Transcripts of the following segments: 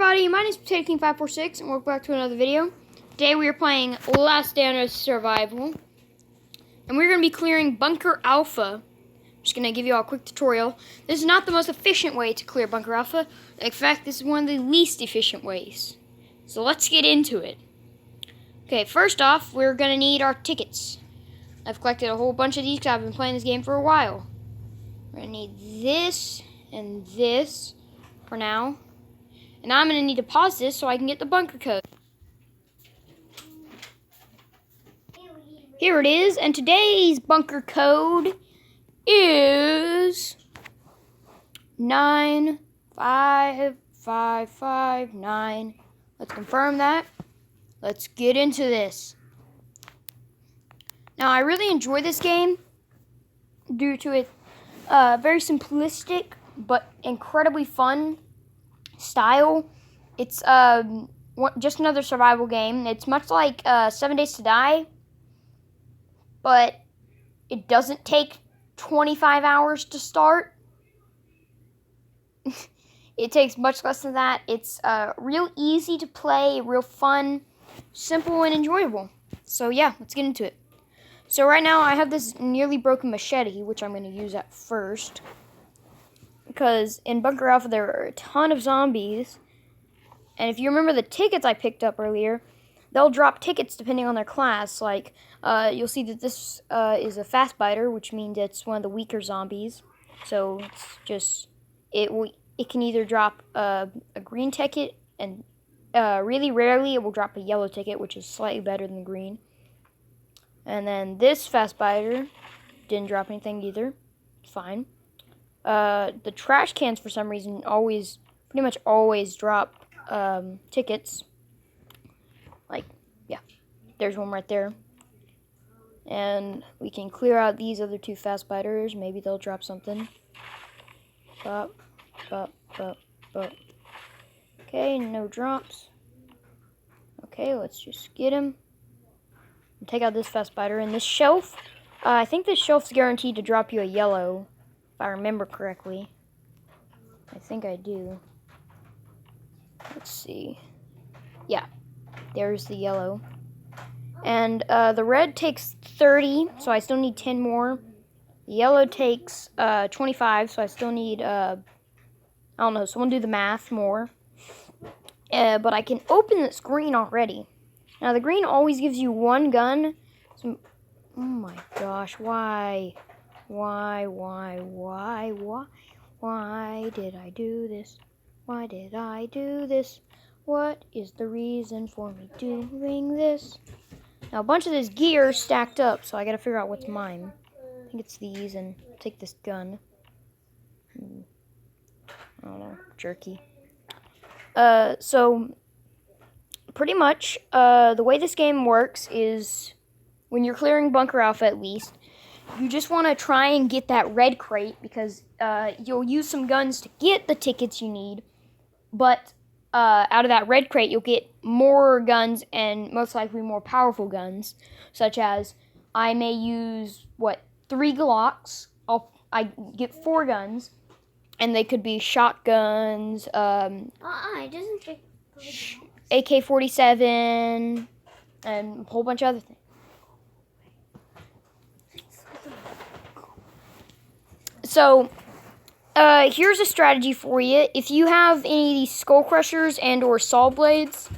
everybody, my name is PotatoKing546 and welcome back to another video. Today we are playing Last Stand of Survival. And we're going to be clearing Bunker Alpha. I'm just going to give you all a quick tutorial. This is not the most efficient way to clear Bunker Alpha. In fact, this is one of the least efficient ways. So let's get into it. Okay, first off, we're going to need our tickets. I've collected a whole bunch of these because I've been playing this game for a while. We're going to need this and this for now. And now I'm going to need to pause this so I can get the bunker code. Here it is, and today's bunker code is 95559. Let's confirm that. Let's get into this. Now, I really enjoy this game due to its very simplistic but incredibly fun style. It's just another survival game. It's much like 7 Days to Die, but it doesn't take 25 hours to start. It takes much less than that. It's real easy to play, real fun, simple, and enjoyable. So yeah, let's get into it. So right now I have this nearly broken machete, which I'm going to use at first. Because in Bunker Alpha there are a ton of zombies. And if you remember the tickets I picked up earlier, they'll drop tickets depending on their class. Like, you'll see that this is a fast biter, which means it's one of the weaker zombies. So it's just, it can either drop a green ticket, and really rarely it will drop a yellow ticket, which is slightly better than green. And then this fast biter didn't drop anything either. It's fine. The trash cans, for some reason, pretty much always drop tickets. Like, yeah, there's one right there. And we can clear out these other two fast biters. Maybe they'll drop something. Bop, bop, bop, bop. Okay, no drops. Okay, let's just get him. Take out this fast biter. And this shelf, I think this shelf's guaranteed to drop you a yellow. If I remember correctly. I think I do. Let's see. Yeah, there's the yellow. And the red takes 30, so I still need 10 more. The yellow takes 25, so I still need, I don't know, someone do the math more. But I can open this green already. Now, the green always gives you one gun. So, oh my gosh, why? Why did I do this? Why did I do this? What is the reason for me doing this? Now, a bunch of this gear stacked up, so I gotta figure out what's mine. I think it's these, and take this gun. I don't know, jerky. So, pretty much, the way this game works is, when you're clearing Bunker Alpha at least, you just want to try and get that red crate, because you'll use some guns to get the tickets you need, but out of that red crate you'll get more guns, and most likely more powerful guns, such as I may use, 3 Glocks. I get 4 guns, and they could be shotguns, It doesn't take AK-47, and a whole bunch of other things. So, here's a strategy for you. If you have any of these skull crushers and or saw blades,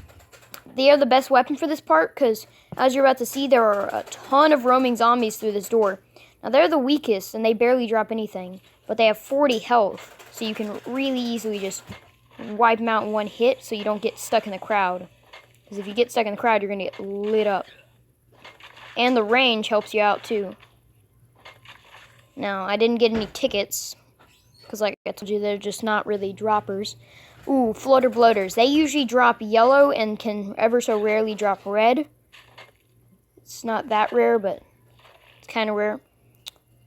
they are the best weapon for this part, because as you're about to see, there are a ton of roaming zombies through this door. Now, they're the weakest, and they barely drop anything, but they have 40 health, so you can really easily just wipe them out in one hit so you don't get stuck in the crowd. Because if you get stuck in the crowd, you're going to get lit up. And the range helps you out, too. Now, I didn't get any tickets, because like I told you, they're just not really droppers. Ooh, floater bloaters. They usually drop yellow and can ever so rarely drop red. It's not that rare, but it's kind of rare.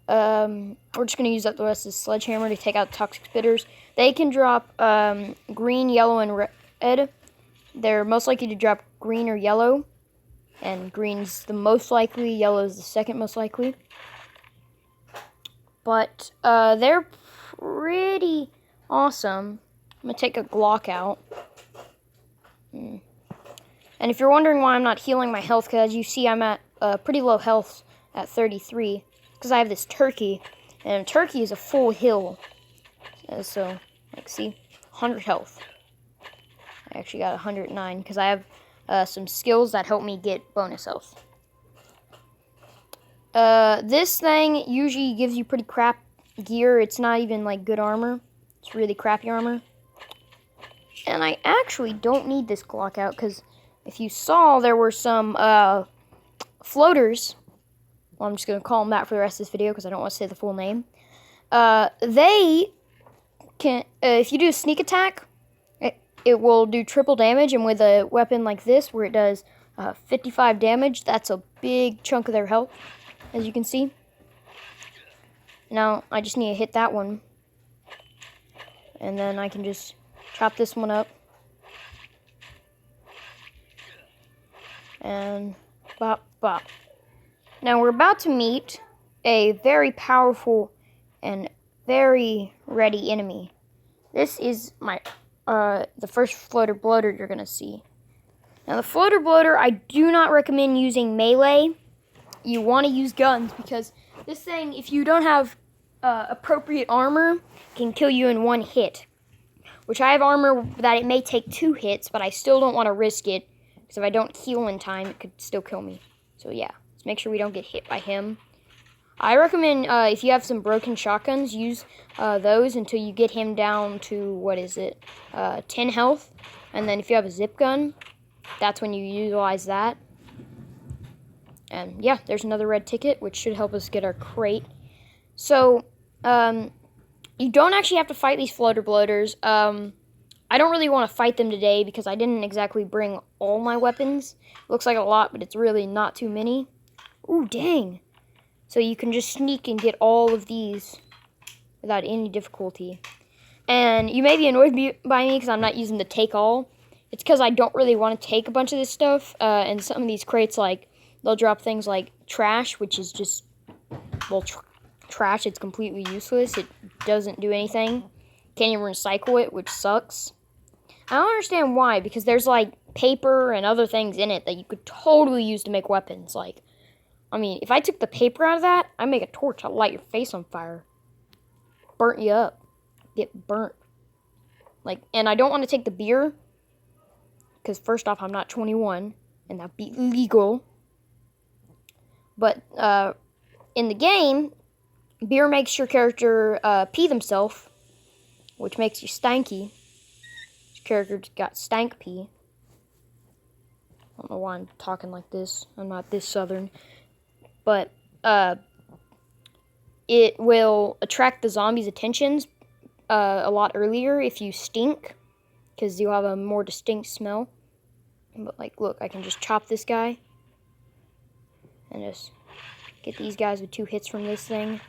We're just going to use up the rest of the sledgehammer to take out toxic spitters. They can drop green, yellow, and red. They're most likely to drop green or yellow. And green's the most likely, yellow is the second most likely. But they're pretty awesome. I'm going to take a Glock out. And if you're wondering why I'm not healing my health, because as you see, I'm at pretty low health at 33, because I have this turkey, and turkey is a full heal. So, like, see, 100 health. I actually got 109, because I have some skills that help me get bonus health. This thing usually gives you pretty crap gear. It's not even, like, good armor. It's really crappy armor. And I actually don't need this Glock out, because if you saw, there were some floaters. Well, I'm just going to call them that for the rest of this video, because I don't want to say the full name. They can, if you do a sneak attack, it will do triple damage, and with a weapon like this, where it does 55 damage, that's a big chunk of their health, as you can see. Now, I just need to hit that one, and then I can just chop this one up, and bop, bop. Now, we're about to meet a very powerful and very ready enemy. This is my the first floater bloater you're going to see. Now, the floater bloater, I do not recommend using melee. You want to use guns, because this thing, if you don't have appropriate armor, can kill you in one hit. Which I have armor that it may take 2 hits, but I still don't want to risk it, because if I don't heal in time, it could still kill me. So yeah, let's make sure we don't get hit by him. I recommend, if you have some broken shotguns, use those until you get him down to, what is it, 10 health. And then if you have a zip gun, that's when you utilize that. And yeah, there's another red ticket, which should help us get our crate. So, you don't actually have to fight these floater bloaters. I don't really want to fight them today, because I didn't exactly bring all my weapons. Looks like a lot, but it's really not too many. Ooh, dang. So you can just sneak and get all of these without any difficulty. And you may be annoyed by me because I'm not using the take all. It's because I don't really want to take a bunch of this stuff. And some of these crates, like, they'll drop things like trash, which is just, well, trash. It's completely useless. It doesn't do anything. Can't even recycle it, which sucks. I don't understand why, because there's, like, paper and other things in it that you could totally use to make weapons. Like, I mean, if I took the paper out of that, I'd make a torch. I'd light your face on fire. Burnt you up. Get burnt. Like, and I don't want to take the beer, because first off, I'm not 21, and that'd be illegal. But, in the game, beer makes your character, pee themselves, which makes you stanky. Your character's got stank pee. I don't know why I'm talking like this. I'm not this southern. But, it will attract the zombies' attentions a lot earlier if you stink, because you'll have a more distinct smell. But, like, look, I can just chop this guy and just get these guys with 2 hits from this thing.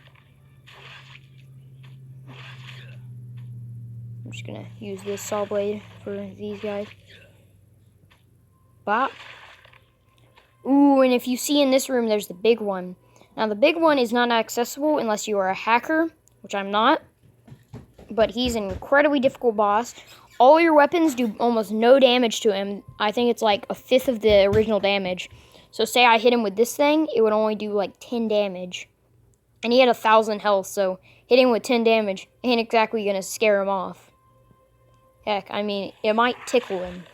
I'm just gonna use this saw blade for these guys. Bop. Ooh, and if you see in this room, there's the big one. Now, the big one is not accessible unless you are a hacker, which I'm not. But he's an incredibly difficult boss. All your weapons do almost no damage to him. I think it's like 1/5 of the original damage. So say I hit him with this thing, it would only do like 10 damage. And he had 1,000 health, so hitting with 10 damage ain't exactly going to scare him off. Heck, I mean, it might tickle him.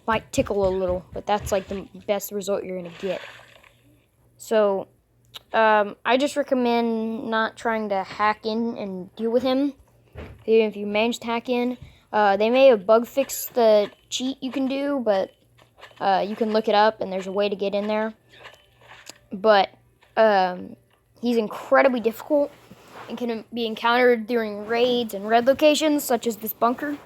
Might tickle a little, but that's like the best result you're going to get. So, I just recommend not trying to hack in and deal with him. Even if you manage to hack in, they may have bug fixed the cheat you can do, but you can look it up and there's a way to get in there. But he's incredibly difficult and can be encountered during raids and red locations, such as this bunker.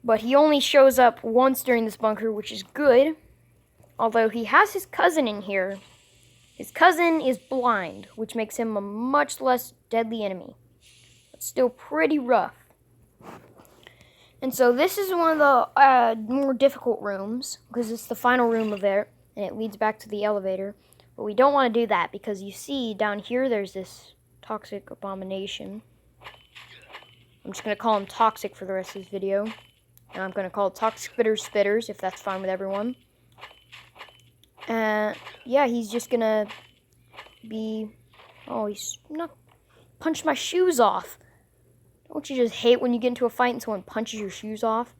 But he only shows up once during this bunker, which is good. Although he has his cousin in here. His cousin is blind, which makes him a much less deadly enemy. But still pretty rough. And so this is one of the more difficult rooms, because it's the final room of it, and it leads back to the elevator. But we don't want to do that, because you see down here there's this toxic abomination. I'm just going to call him Toxic for the rest of this video. And I'm going to call it Toxic Spitters, if that's fine with everyone. And yeah, he's just going to be... Oh, he's not... Punched my shoes off. Don't you just hate when you get into a fight and someone punches your shoes off?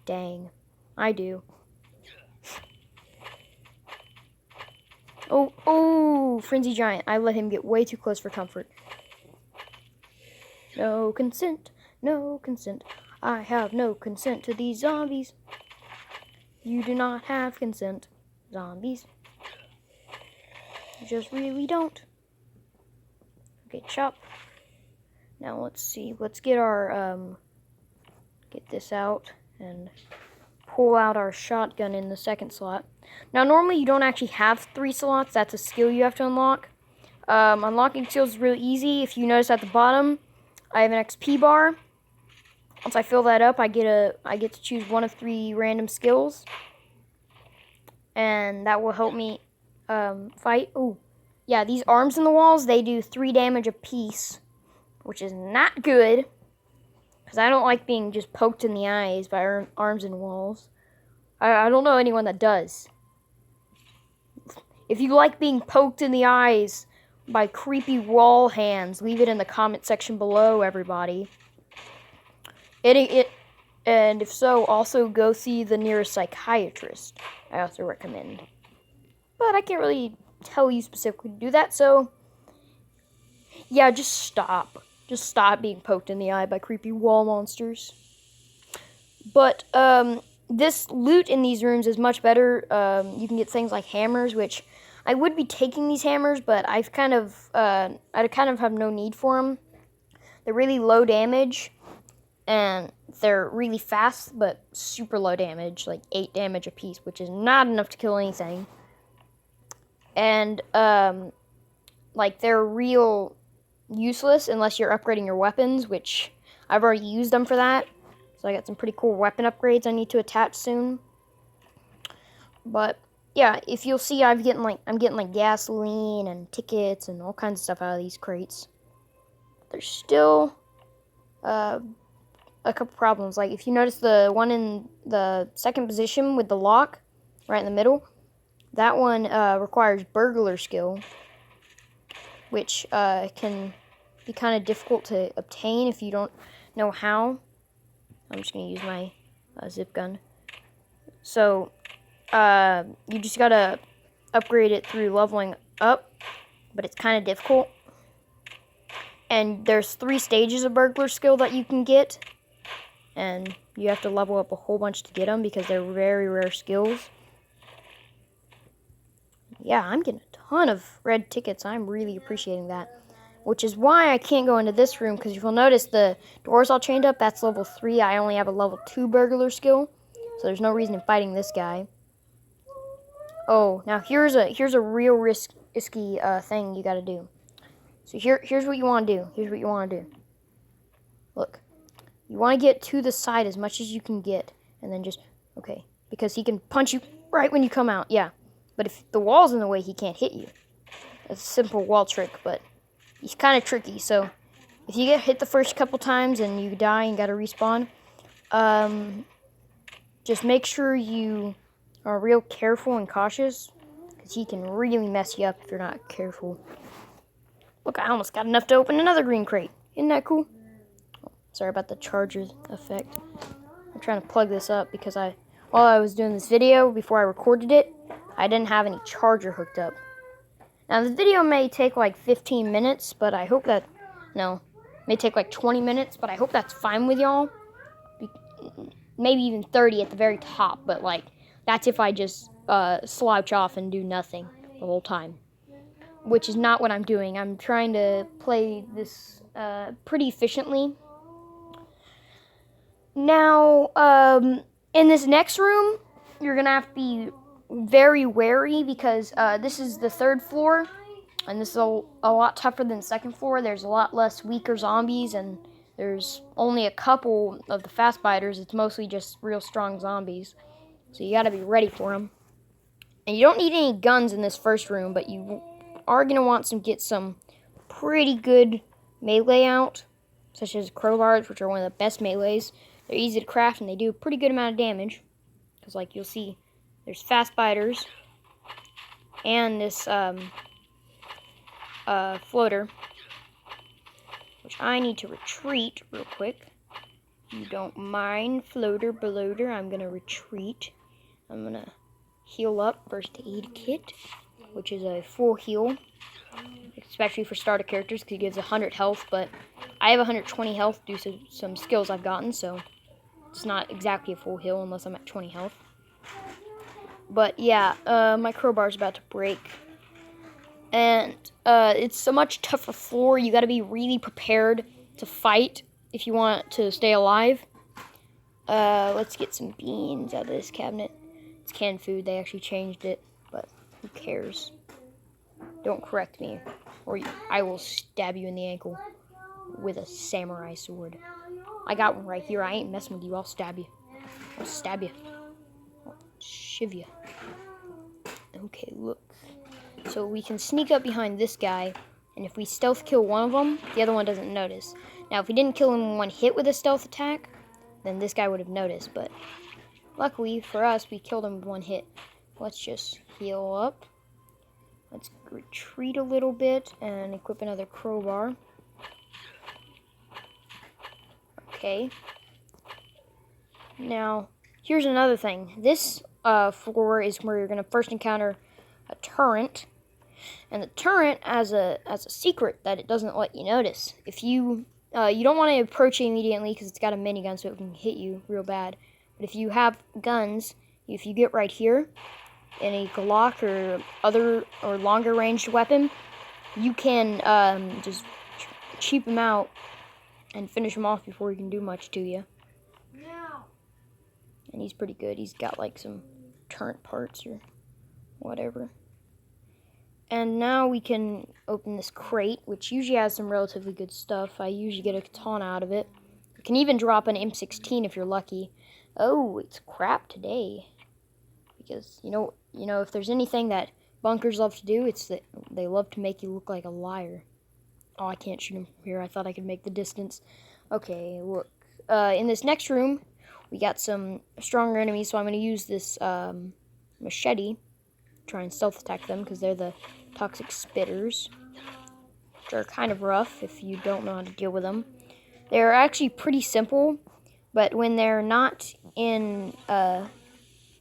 Dang. I do. Oh, Frenzy Giant. I let him get way too close for comfort. No consent. No consent. I have no consent to these zombies. You do not have consent, zombies. You just really don't. Okay, chop. Now let's see. Let's get our, get this out and pull out our shotgun in the second slot. Now, normally you don't actually have 3 slots. That's a skill you have to unlock. Unlocking skills is really easy. If you notice at the bottom, I have an XP bar. Once I fill that up, I get to choose one of 3 random skills, and that will help me fight. Oh, yeah, these arms in the walls, they do 3 damage apiece, which is not good, because I don't like being just poked in the eyes by arms and walls. I don't know anyone that does. If you like being poked in the eyes by creepy wall hands, leave it in the comment section below, everybody. And if so, also go see the nearest psychiatrist. I also recommend. But I can't really tell you specifically to do that, so yeah, just stop. Just stop being poked in the eye by creepy wall monsters. But this loot in these rooms is much better. You can get things like hammers, which I would be taking these hammers, but I kind of have no need for them. They're really low damage, and they're really fast, but super low damage, like 8 damage apiece, which is not enough to kill anything. And like they're real useless unless you're upgrading your weapons, which I've already used them for that. So I got some pretty cool weapon upgrades I need to attach soon. But yeah, if you'll see, I'm getting like gasoline and tickets and all kinds of stuff out of these crates. There's still a couple problems. Like if you notice the one in the second position with the lock right in the middle, that one requires burglar skill, which can be kind of difficult to obtain if you don't know how. I'm just going to use my zip gun. So, you just got to upgrade it through leveling up, but it's kind of difficult. And there's 3 stages of burglar skill that you can get, and you have to level up a whole bunch to get them because they're very rare skills. Yeah, I'm getting a ton of red tickets. I'm really appreciating that. Which is why I can't go into this room, because if you'll notice the doors all chained up, that's level 3. I only have a level 2 burglar skill, so there's no reason in fighting this guy. Oh, now here's a real risky thing you gotta do. So here's what you want to do. Here's what you want to do. Look, you want to get to the side as much as you can get, and then just, okay, because he can punch you right when you come out, yeah. But if the wall's in the way, he can't hit you. It's a simple wall trick, but he's kind of tricky, so if you get hit the first couple times and you die and gotta respawn, just make sure you are real careful and cautious, because he can really mess you up if you're not careful. Look, I almost got enough to open another green crate. Isn't that cool? Oh, sorry about the charger effect. I'm trying to plug this up because while I was doing this video, before I recorded it, I didn't have any charger hooked up. Now, the video may take like 15 minutes, but I hope that, no, it may take like 20 minutes, but I hope that's fine with y'all. Maybe even 30 at the very top, but like, that's if I just slouch off and do nothing the whole time. Which is not what I'm doing. I'm trying to play this pretty efficiently. Now, in this next room, you're going to have to be very wary because this is the 3rd floor, and this is a lot tougher than the 2nd floor. There's a lot less weaker zombies, and there's only a couple of the fast biters. It's mostly just real strong zombies, so you gotta be ready for them. And you don't need any guns in this first room, but you are gonna want to get some pretty good melee out, such as crowbars, which are one of the best melees. They're easy to craft, and they do a pretty good amount of damage. Because, like, you'll see, there's fast biters and this floater, which I need to retreat real quick. You don't mind, floater, beloader. I'm gonna retreat. I'm gonna heal up, first aid kit, which is a full heal, especially for starter characters because it gives 100 health, but I have 120 health due to some skills I've gotten, so it's not exactly a full heal unless I'm at 20 health. But yeah, my crowbar's about to break. And it's a much tougher floor. You gotta be really prepared to fight if you want to stay alive. Let's get some beans out of this cabinet. It's canned food. They actually changed it, but who cares? Don't correct me, or I will stab you in the ankle with a samurai sword. I got one right here. I ain't messing with you. I'll stab you. I'll stab you. I'll shiv you. Okay, look. So we can sneak up behind this guy, and if we stealth kill one of them, the other one doesn't notice. Now, if we didn't kill him in one hit with a stealth attack, then this guy would have noticed, but luckily for us, we killed him with one hit. Let's just heal up. Let's retreat a little bit and equip another crowbar. Okay. Now, here's another thing. This floor is where you're going to first encounter a turret. And the turret has a secret that it doesn't let you notice. If you don't want to approach it immediately because it's got a minigun, so it can hit you real bad. But if you have guns, if you get right here, in a Glock or other or longer ranged weapon, you can just cheap him out and finish him off before he can do much to you. No. And he's pretty good. He's got like some turret parts or whatever. And now we can open this crate, which usually has some relatively good stuff. I usually get a katana out of it. You can even drop an M16 if you're lucky. Oh, it's crap today. Because, you know, if there's anything that bunkers love to do, it's that they love to make you look like a liar. Oh, I can't shoot him from here. I thought I could make the distance. Okay, look. In this next room, we got some stronger enemies, so I'm going to use this machete. Try and stealth attack them because they're the toxic spitters, which are kind of rough if you don't know how to deal with them. They're actually pretty simple, but when they're not in the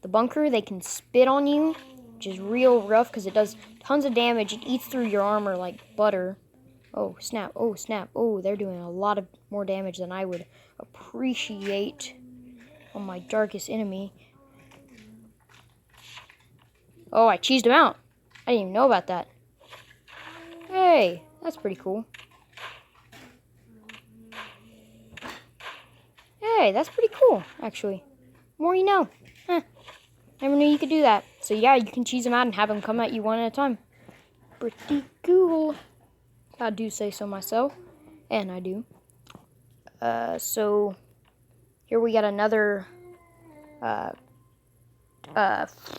bunker, they can spit on you, which is real rough because it does tons of damage. It eats through your armor like butter. Oh, snap. Oh, snap. Oh, they're doing a lot of more damage than I would appreciate on my darkest enemy. Oh, I cheesed him out. I didn't even know about that. Hey, that's pretty cool. Hey, that's pretty cool, actually. More you know. Huh. Never knew you could do that. So yeah, you can cheese them out and have them come at you one at a time. Pretty cool. I do say so myself. And I do. So here we got another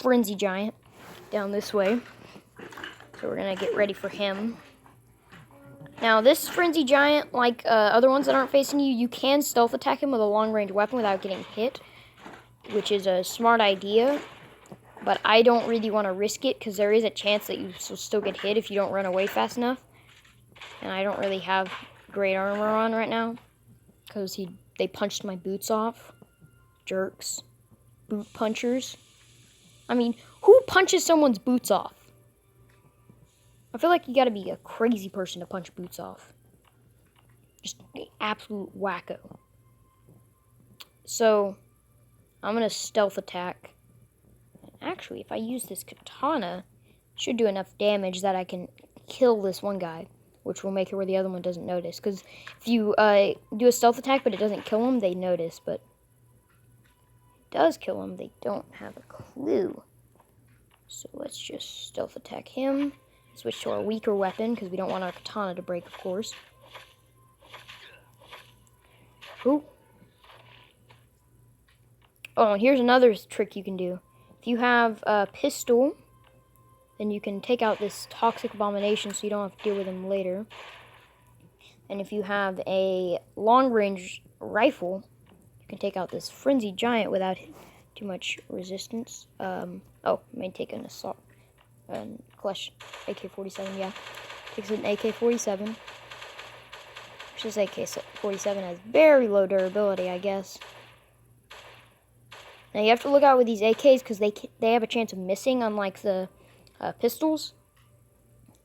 frenzy giant down this way. So we're gonna get ready for him. Now this frenzy giant, like other ones that aren't facing you, you can stealth attack him with a long range weapon without getting hit, which is a smart idea. But I don't really want to risk it because there is a chance that you will still get hit if you don't run away fast enough. And I don't really have great armor on right now because they punched my boots off. Jerks. Boot punchers. I mean, who punches someone's boots off? I feel like you gotta be a crazy person to punch boots off. Just an absolute wacko. So, I'm gonna stealth attack. Actually, if I use this katana, it should do enough damage that I can kill this one guy, which will make it where the other one doesn't notice. Because if you do a stealth attack but it doesn't kill them, they notice. But it does kill them, they don't have a clue. So let's just stealth attack him. Switch to our weaker weapon because we don't want our katana to break, of course. Ooh. Oh, and here's another trick you can do. If you have a pistol, then you can take out this toxic abomination so you don't have to deal with him later. And if you have a long-range rifle, can take out this frenzy giant without too much resistance. Oh, may take an assault and clutch AK-47. Yeah, takes an AK-47. Which is AK-47 has very low durability, I guess. Now you have to look out with these AKs because they have a chance of missing, unlike the pistols.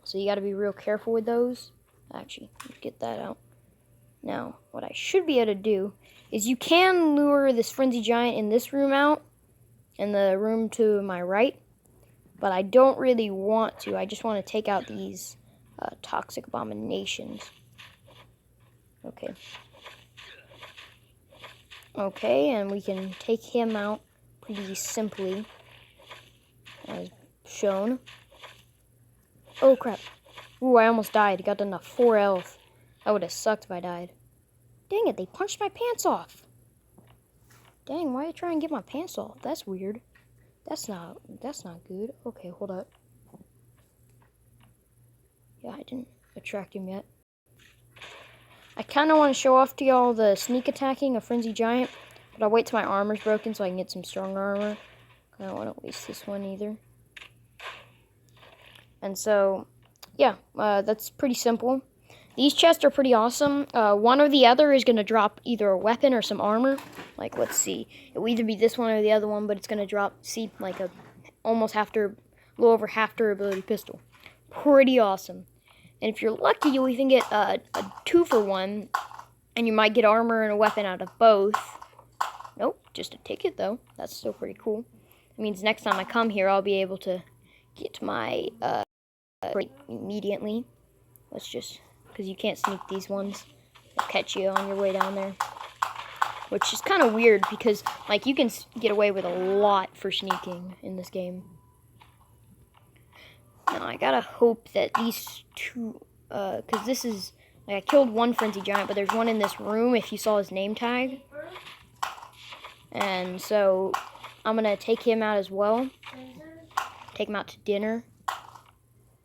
So you got to be real careful with those. Actually, get that out. Now, what I should be able to do is you can lure this frenzy giant in this room out, in the room to my right, but I don't really want to. I just want to take out these toxic abominations. Okay. Okay, and we can take him out pretty simply, as shown. Oh, crap. Ooh, I almost died. Got enough 4 health. That would have sucked if I died. Dang it, they punched my pants off. Dang, why are you trying to get my pants off? That's weird. That's not good. Okay, hold up. Yeah, I didn't attract him yet. I kind of want to show off to y'all the sneak attacking a frenzy giant, but I'll wait till my armor's broken so I can get some stronger armor. I don't want to waste this one either. And so, yeah, that's pretty simple. These chests are pretty awesome. One or the other is going to drop either a weapon or some armor. Like, let's see. It will either be this one or the other one, but it's going to drop, see, like a almost a little over half durability pistol. Pretty awesome. And if you're lucky, you'll even get a 2-for-1, and you might get armor and a weapon out of both. Nope, just a ticket, though. That's still pretty cool. It means next time I come here, I'll be able to get my crate immediately. Let's just... because you can't sneak these ones. They'll catch you on your way down there. Which is kind of weird because, like, you can get away with a lot for sneaking in this game. Now, I gotta hope that these two, because this is, like, I killed one frenzy giant, but there's one in this room if you saw his name tag. And so, I'm gonna take him out as well. Take him out to dinner.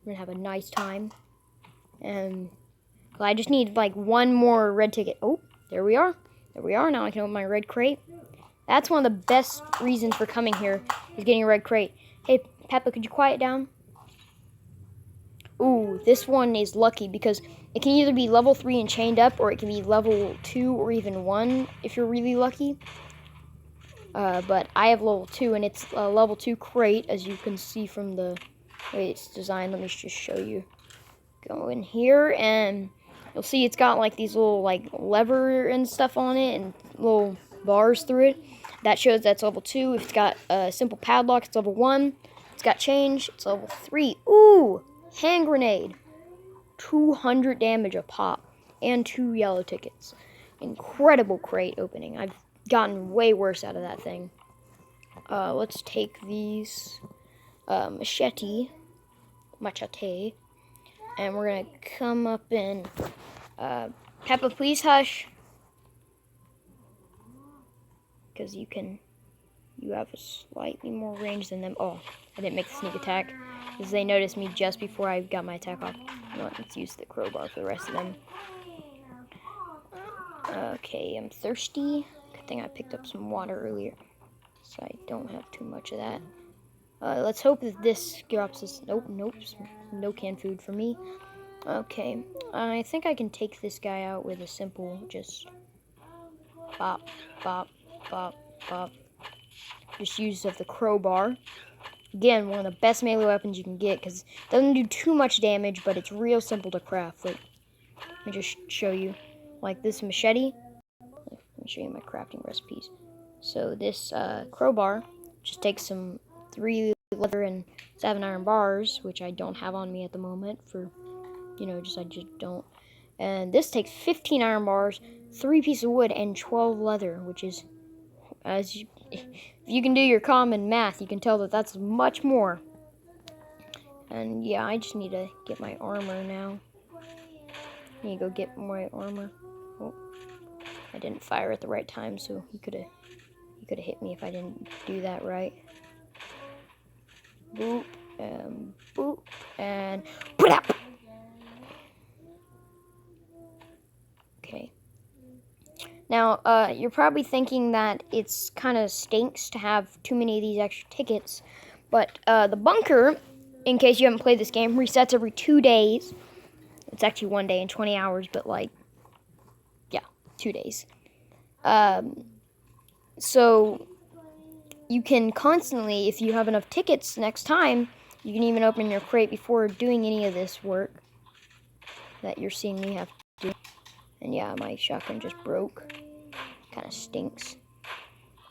We're gonna have a nice time. And... I just need, like, one more red ticket. Oh, there we are. There we are. Now I can open my red crate. That's one of the best reasons for coming here, is getting a red crate. Hey, Peppa, could you quiet down? Ooh, this one is lucky because it can either be level 3 and chained up, or it can be level 2 or even 1 if you're really lucky. But I have level 2, and it's a level 2 crate, as you can see from the way it's designed. Let me just show you. Go in here, and... you'll see it's got like these little like lever and stuff on it and little bars through it. That shows that's level 2. If it's got a simple padlock, it's level 1. It's got change, it's level 3. Ooh, hand grenade. 200 damage a pop and 2 yellow tickets. Incredible crate opening. I've gotten way worse out of that thing. Let's take these machete, and we're gonna come up and Peppa, please hush, because you have a slightly more range than them. Oh, I didn't make the sneak attack because they noticed me just before I got my attack off. You know what, let's use the crowbar for the rest of them. Okay, I'm thirsty. Good thing I picked up some water earlier, so I don't have too much of that. Let's hope that this drops us. Nope, no canned food for me. Okay, I think I can take this guy out with a simple just bop, bop, bop, bop. Just use of the crowbar. Again, one of the best melee weapons you can get because it doesn't do too much damage, but it's real simple to craft. Like, let me just show you. Like this machete. Let me show you my crafting recipes. So this crowbar just takes some 3 leather and 7 iron bars, which I don't have on me at the moment for, you know, I just don't. And this takes 15 iron bars, 3 pieces of wood, and 12 leather, which is, if you can do your common math, you can tell that that's much more. And yeah, I just need to get my armor now. I need to go get my armor. Oh, I didn't fire at the right time, so he could have hit me if I didn't do that right. Boop, boop, and okay. Now, you're probably thinking that it's kind of stinks to have too many of these extra tickets, but the bunker, in case you haven't played this game, resets every 2 days. It's actually 1 day and 20 hours, but like, yeah, 2 days. So you can constantly, if you have enough tickets next time, you can even open your crate before doing any of this work that you're seeing me have to do. And yeah, my shotgun just broke. Kind of stinks.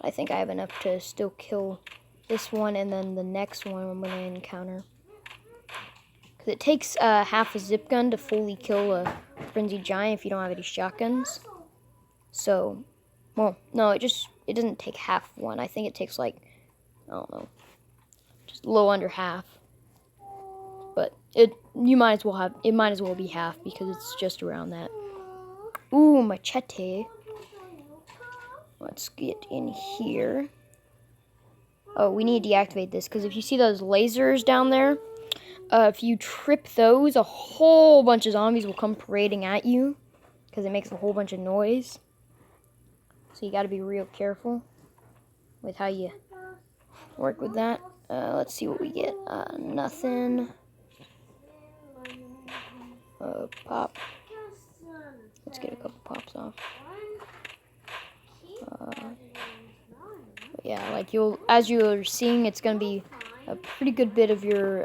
I think I have enough to still kill this one and then the next one I'm going to encounter. Because it takes half a zip gun to fully kill a frenzied giant if you don't have any shotguns. So, well, no, it doesn't take half one. I think it takes like, I don't know, just a little under half. But it might as well be half because it's just around that. Ooh, machete. Let's get in here. Oh, we need to deactivate this because if you see those lasers down there, if you trip those, a whole bunch of zombies will come parading at you because it makes a whole bunch of noise. So you got to be real careful with how you work with that. Let's see what we get. Nothing. Pop. Let's get a couple pops off. Yeah, like as you're seeing, it's gonna be a pretty good bit of your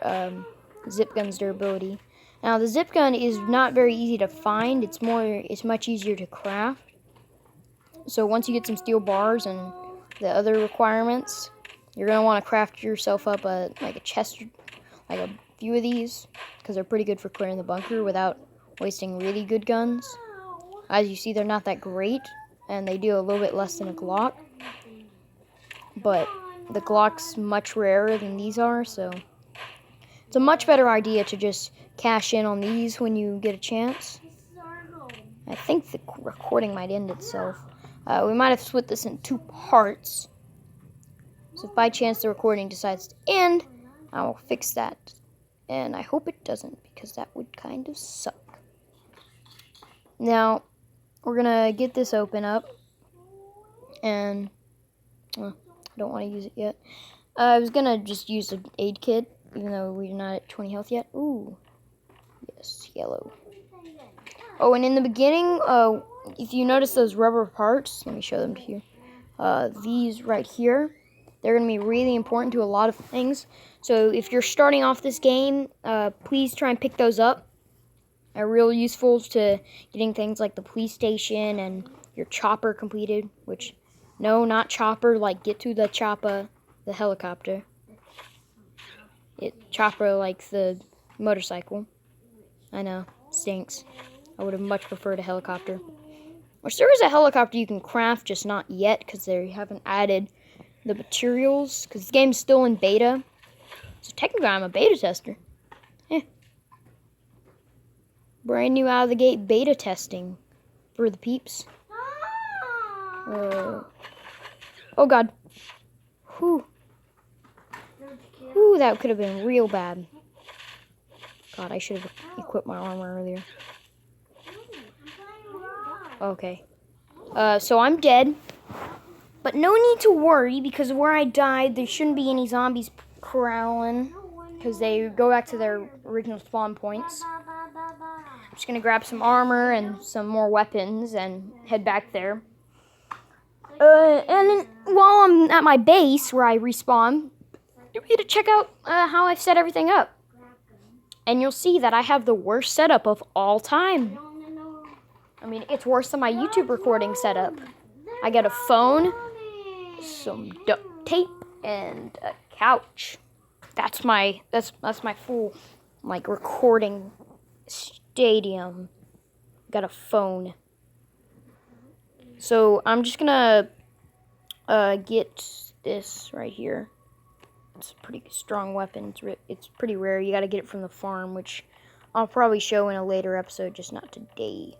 zip gun's durability. Now the zip gun is not very easy to find. It's much easier to craft. So once you get some steel bars and the other requirements, you're gonna want to craft yourself up like a chest, like a few of these, because they're pretty good for clearing the bunker without wasting really good guns. As you see, they're not that great, and they do a little bit less than a Glock. But the Glock's much rarer than these are, so it's a much better idea to just cash in on these when you get a chance. I think the recording might end itself. We might have split this in 2 parts. So if by chance the recording decides to end, I will fix that. And I hope it doesn't, because that would kind of suck. Now, we're going to get this open up. And I don't want to use it yet. I was going to just use an aid kit, even though we're not at 20 health yet. Ooh. Yes, yellow. Oh, and in the beginning, if you notice those rubber parts, let me show them to you. These right here, they're going to be really important to a lot of things. So if you're starting off this game, please try and pick those up. They're real useful to getting things like the police station and your chopper completed, which, no, not chopper, like get to the chopper, the helicopter. Chopper like the motorcycle. I know, stinks. I would have much preferred a helicopter. Which there is a helicopter you can craft, just not yet, because they haven't added the materials, because the game's still in beta. So technically I'm a beta tester. Brand new out of the gate beta testing for the peeps. Oh god. Whew. Ooh, that could have been real bad. God, I should have equipped my armor earlier. Okay. So I'm dead. But no need to worry, because where I died, there shouldn't be any zombies prowling, because they go back to their original spawn points. I'm just going to grab some armor and some more weapons and head back there. And then, while I'm at my base, where I respawn, you'll be able to check out how I've set everything up. And you'll see that I have the worst setup of all time. I mean, it's worse than my YouTube recording setup. I got a phone, some duct tape, and a couch. That's my full, like, recording stadium. Got a phone. So I'm just gonna get this right here. It's a pretty strong weapon. It's pretty rare. You gotta get it from the farm, which I'll probably show in a later episode, just not today.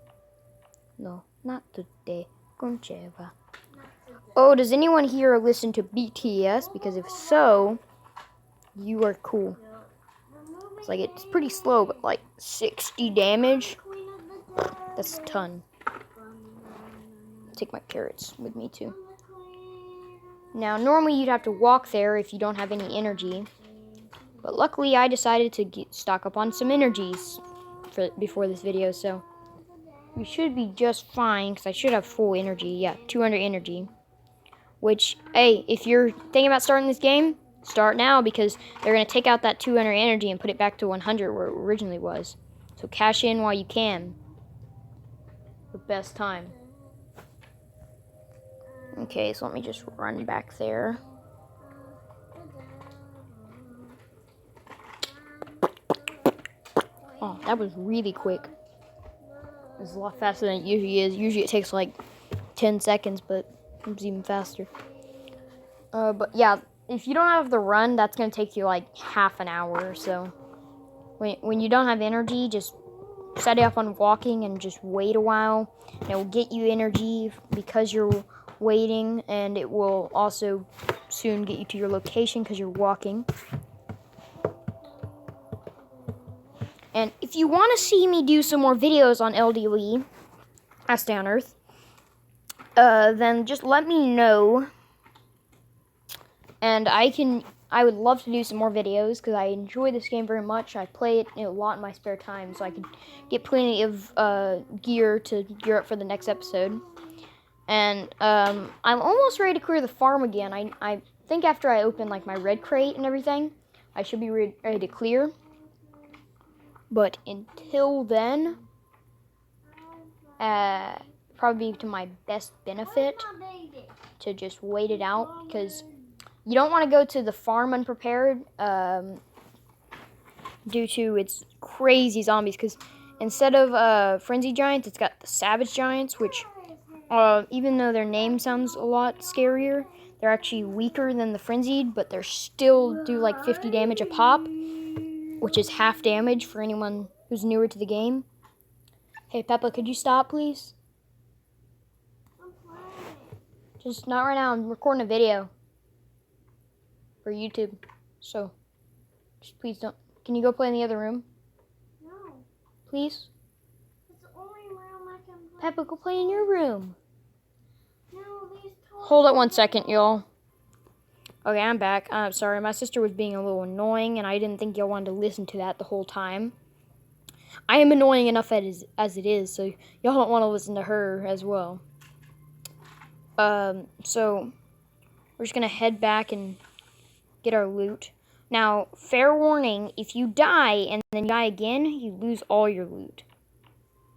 No, not today. Concheva. Oh, does anyone here listen to BTS? Because if so, you are cool. It's pretty slow, but like 60 damage. That's a ton. take my carrots with me too. Now, normally you'd have to walk there if you don't have any energy. But luckily, I decided to stock up on some energies before this video, so we should be just fine, because I should have full energy. Yeah, 200 energy. Which, hey, if you're thinking about starting this game, start now, because they're going to take out that 200 energy and put it back to 100 where it originally was. So cash in while you can. The best time. Okay, so let me just run back there. Oh, that was really quick. It was a lot faster than it usually is. Usually it takes like 10 seconds, but it was even faster. But yeah, if you don't have the run, that's going to take you like half an hour or so. When you don't have energy, just set it up on walking and just wait a while. And it will get you energy because you're waiting, and it will also soon get you to your location because you're walking. And if you want to see me do some more videos on ldoe, I Stay on Earth, then just let me know. And I would love to do some more videos because I enjoy this game very much. I play it a lot in my spare time, so I can get plenty of gear to gear up for the next episode. And I'm almost ready to clear the farm again. I think after I open like my red crate and everything, I should be ready to clear. But until then, probably to my best benefit to just wait it out, because you don't want to go to the farm unprepared due to its crazy zombies, because instead of frenzy giants, it's got the savage giants, which even though their name sounds a lot scarier, they're actually weaker than the frenzied, but they still do like 50 damage a pop, which is half damage for anyone who's newer to the game. Hey, Peppa, could you stop, please? Just not right now. I'm recording a video for YouTube. So, just please don't. Can you go play in the other room? No. Please? It's the only room I can play. Peppa, go play in your room. No, these toys. Hold it 1 second, y'all. Okay, I'm back. I'm sorry. My sister was being a little annoying, and I didn't think y'all wanted to listen to that the whole time. I am annoying enough as it is, so y'all don't want to listen to her as well. So we're just gonna head back and get our loot. Now, fair warning, if you die and then you die again, you lose all your loot.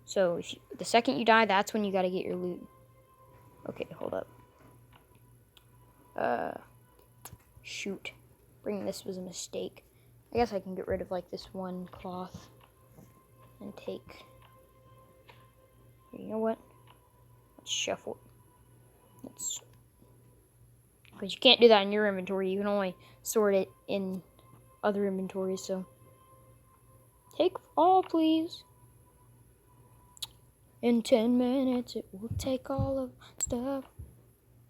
So the second you die, that's when you gotta get your loot. Okay, hold up. Shoot. Bringing this was a mistake. I guess I can get rid of like this one cloth and take. You know what? Let's shuffle. Because you can't do that in your inventory. You can only sort it in other inventories. So take all, please. In 10 minutes, it will take all of stuff.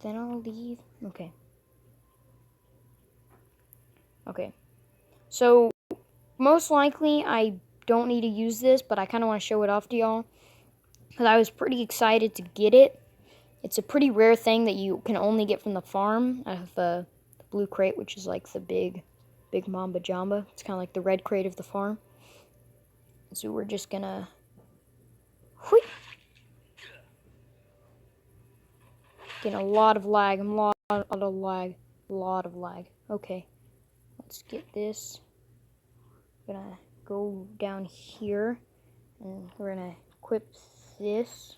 Then I'll leave. Okay. Okay. So most likely, I don't need to use this, but I kind of want to show it off to y'all because I was pretty excited to get it. It's a pretty rare thing that you can only get from the farm. I have the blue crate, which is like the big mamba jamba. It's kind of like the red crate of the farm. So we're just gonna... Whee! Getting a lot of lag. A lot of lag. Okay. Let's get this. I'm gonna go down here. And we're gonna equip this.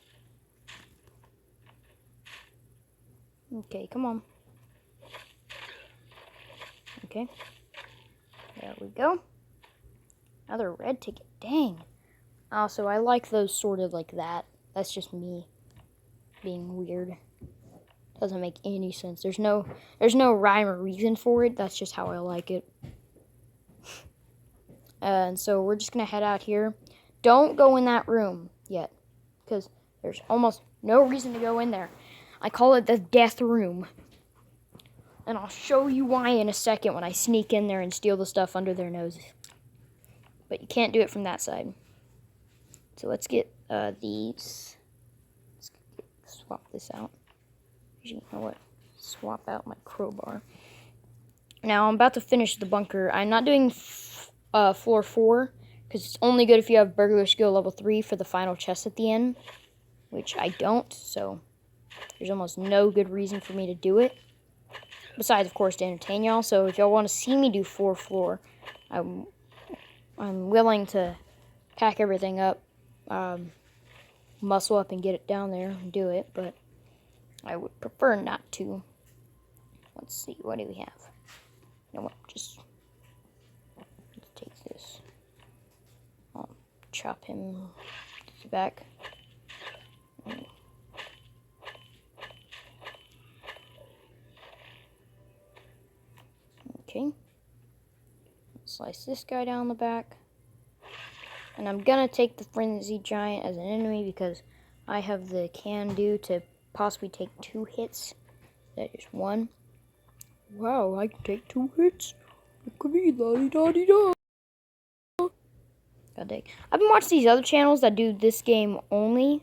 Okay, come on. Okay. There we go. Another red ticket. Dang. Also, I like those sorted like that. That's just me being weird. Doesn't make any sense. There's no rhyme or reason for it. That's just how I like it. And so we're just gonna head out here. Don't go in that room yet, because there's almost no reason to go in there. I call it the death room. And I'll show you why in a second when I sneak in there and steal the stuff under their noses. But you can't do it from that side. So let's get these. Let's get this swap this out. You know what? Swap out my crowbar. Now I'm about to finish the bunker. I'm not doing floor 4 because it's only good if you have burglar skill level 3 for the final chest at the end, which I don't. So there's almost no good reason for me to do it. Besides, of course, to entertain y'all. So if y'all want to see me do 4th floor, I'm willing to pack everything up, muscle up and get it down there and do it, but I would prefer not to. Let's see, what do we have? You know what, just let's take this. I'll chop him to the back. Okay. Slice this guy down the back. And I'm gonna take the Frenzy Giant as an enemy because I have the can-do to possibly take 2 hits. That is 1. Wow, I can take 2 hits. Look at me, la-di-da-di-da. God dang. I've been watching these other channels that do this game only,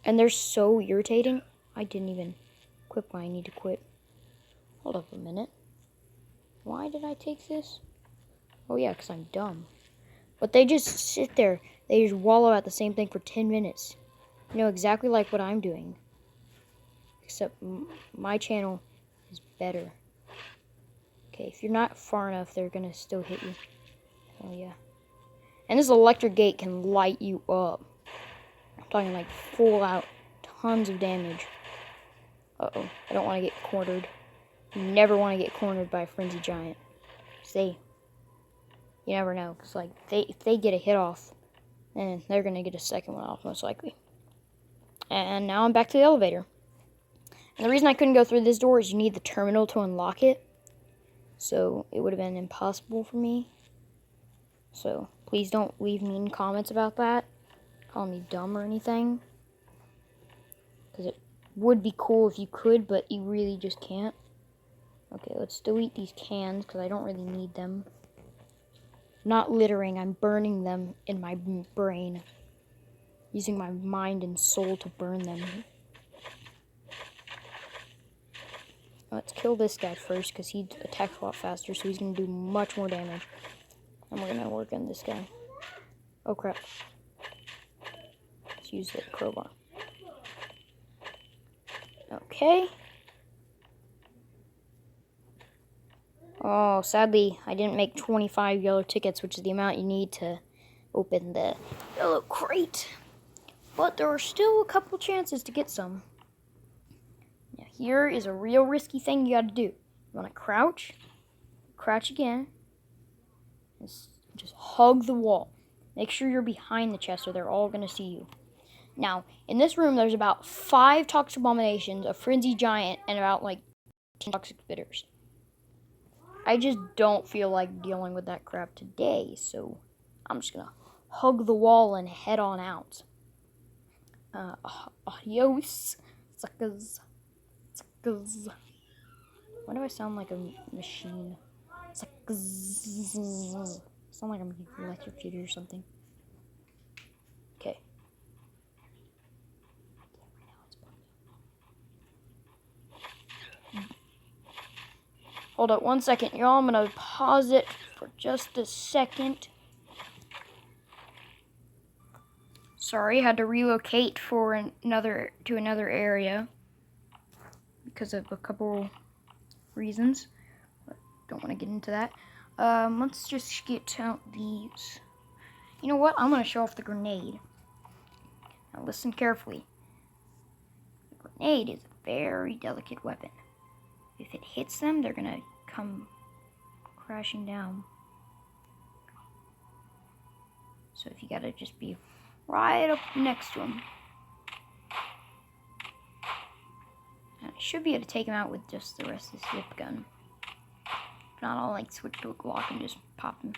and they're so irritating. I didn't even quit when I need to quit. Hold up a minute. Why did I take this? Oh yeah, because I'm dumb. But they just sit there. They just wallow at the same thing for 10 minutes. You know, exactly like what I'm doing. Except my channel is better. Okay, if you're not far enough, they're going to still hit you. Oh yeah. And this electric gate can light you up. I'm talking like full out, tons of damage. Uh-oh, I don't want to get cornered. You never want to get cornered by a Frenzy Giant. You never know, because like if they get a hit off, then they're gonna get a second one off most likely. And now I'm back to the elevator. And the reason I couldn't go through this door is you need the terminal to unlock it. So it would have been impossible for me. So please don't leave mean comments about that. Call me dumb or anything. Because it would be cool if you could, but you really just can't. Okay, let's delete these cans because I don't really need them. Not littering, I'm burning them in my brain. Using my mind and soul to burn them. Let's kill this guy first because he attacks a lot faster, so he's going to do much more damage. And we're going to work on this guy. Oh crap. Let's use the crowbar. Okay. Oh, sadly, I didn't make 25 yellow tickets, which is the amount you need to open the yellow crate. But there are still a couple chances to get some. Now, here is a real risky thing you gotta do. You wanna crouch again, and just hug the wall. Make sure you're behind the chest or they're all gonna see you. Now, in this room, there's about 5 toxic abominations, a Frenzy Giant, and about like 10 toxic bitters. I just don't feel like dealing with that crap today, so I'm just gonna hug the wall and head on out. Adios, suckers. Suckers. Why do I sound like a machine? Suckers. Sound like I'm electrocuted or something. Okay. Hold up 1 second, y'all. I'm gonna pause it for just a second. Sorry, had to relocate for another area because of a couple reasons. But don't want to get into that. Let's just get out these. You know what? I'm gonna show off the grenade. Now listen carefully. The grenade is a very delicate weapon. If it hits them, they're gonna come crashing down. So if you gotta just be right up next to them. And I should be able to take him out with just the rest of the zip gun. If not, I'll like switch to a Glock and just pop him.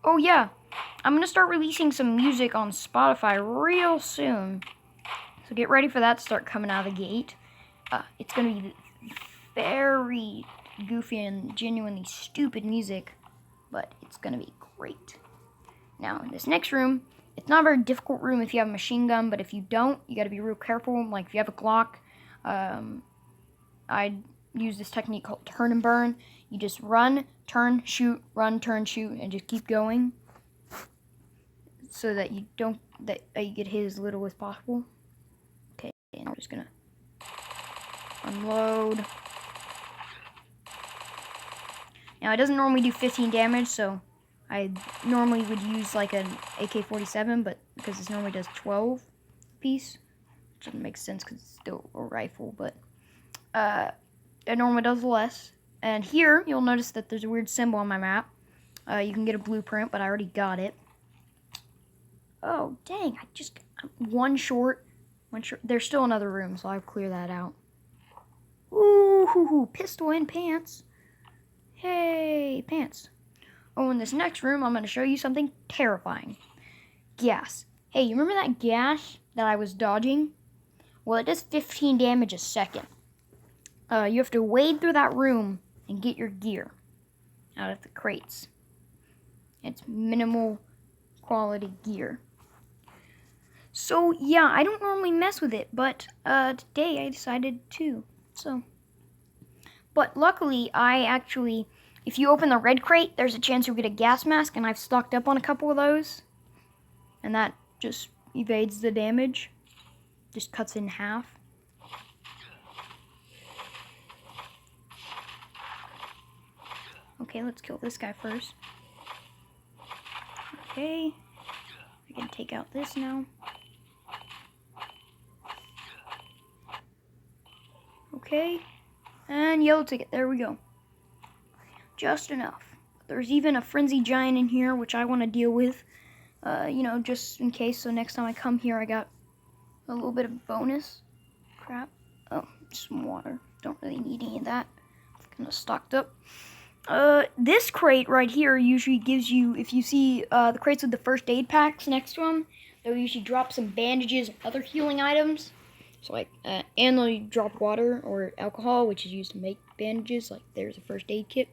Oh yeah, I'm gonna start releasing some music on Spotify real soon. So get ready for that to start coming out of the gate. It's gonna be very goofy and genuinely stupid music. but it's gonna be great. Now, in this next room, it's not a very difficult room if you have a machine gun, but if you don't, you gotta be real careful. Like, if you have a Glock, I use this technique called turn and burn. You just run, turn, shoot, and just keep going so that you get hit as little as possible. Okay, and I'm just gonna unload. Now, it doesn't normally do 15 damage, so I normally would use like an AK-47, but because this normally does 12 piece, which doesn't make sense because it's still a rifle, but it normally does less. And here, you'll notice that there's a weird symbol on my map. You can get a blueprint, but I already got it. Oh, dang, one short. There's still another room, so I'll clear that out. Ooh, pistol and pants. Hey, pants. Oh, in this next room, I'm going to show you something terrifying. Gas. Hey, you remember that gas that I was dodging? Well, it does 15 damage a second. You have to wade through that room and get your gear out of the crates. It's minimal quality gear. So, yeah, I don't normally mess with it, but today I decided to. But luckily, if you open the red crate, there's a chance you'll get a gas mask, and I've stocked up on a couple of those. And that just evades the damage. Just cuts it in half. Okay, let's kill this guy first. Okay. I can take out this now. Okay. And yellow ticket. There we go. Just enough. There's even a frenzy giant in here, which I want to deal with. Just in case. So next time I come here, I got a little bit of bonus. Crap. Oh, some water. Don't really need any of that. Kind of stocked up. This crate right here usually gives you, if you see the crates with the first aid packs next to them, they'll usually drop some bandages and other healing items. So and they'll drop water or alcohol, which is used to make bandages. Like there's a first aid kit,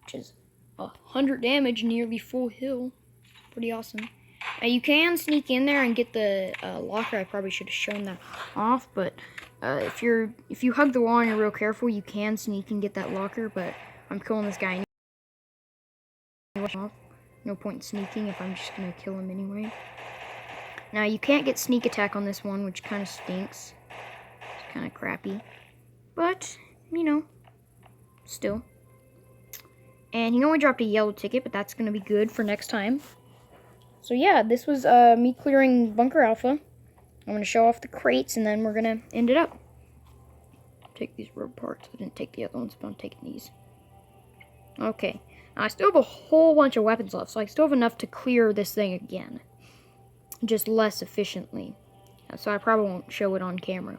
which is 100 damage, nearly full heal. Pretty awesome. You can sneak in there and get the locker. I probably should have shown that off, but if you hug the wall and you're real careful, you can sneak and get that locker. But I'm killing this guy. No point in sneaking if I'm just gonna kill him anyway. Now you can't get sneak attack on this one, which kind of stinks. It's kind of crappy, but still. And he only dropped a yellow ticket, but that's gonna be good for next time. So yeah, this was me clearing Bunker Alpha. I'm going to show off the crates, and then we're going to end it up. Take these rubber parts. I didn't take the other ones, but I'm taking these. Okay. Now, I still have a whole bunch of weapons left, so I still have enough to clear this thing again. Just less efficiently. So I probably won't show it on camera.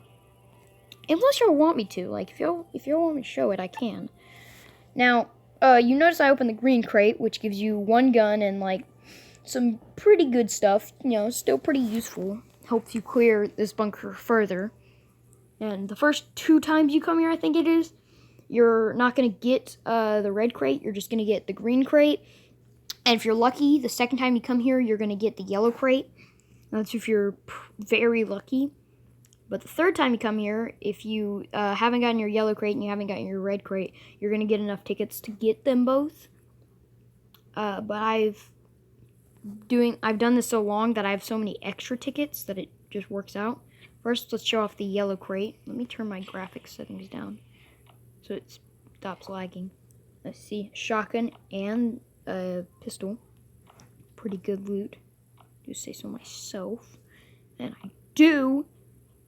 Unless y'all want me to. Like, if y'all want me to show it, I can. Now, you notice I opened the green crate, which gives you one gun and, some pretty good stuff, still pretty useful. Helps you clear this bunker further. And the first 2 times you come here, I think it is, you're not going to get the red crate. You're just going to get the green crate. And if you're lucky, the second time you come here, you're going to get the yellow crate. That's if you're very lucky. But the third time you come here, if you haven't gotten your yellow crate and you haven't gotten your red crate, you're going to get enough tickets to get them both. But I've done this so long that I have so many extra tickets that it just works out. First, let's show off the yellow crate. Let me turn my graphics settings down so it stops lagging. Let's see, shotgun and a pistol. Pretty good loot. Do say so myself. And I do.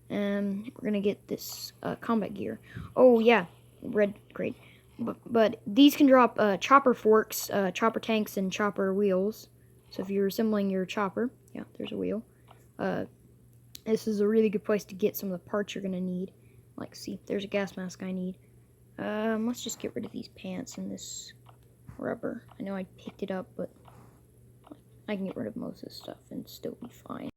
We're gonna get this combat gear. Oh yeah, red crate. But these can drop chopper forks, chopper tanks, and chopper wheels. So if you're assembling your chopper, yeah, there's a wheel. This is a really good place to get some of the parts you're gonna need. Like, see, there's a gas mask I need. Let's just get rid of these pants and this rubber. I know I picked it up, but I can get rid of most of this stuff and still be fine.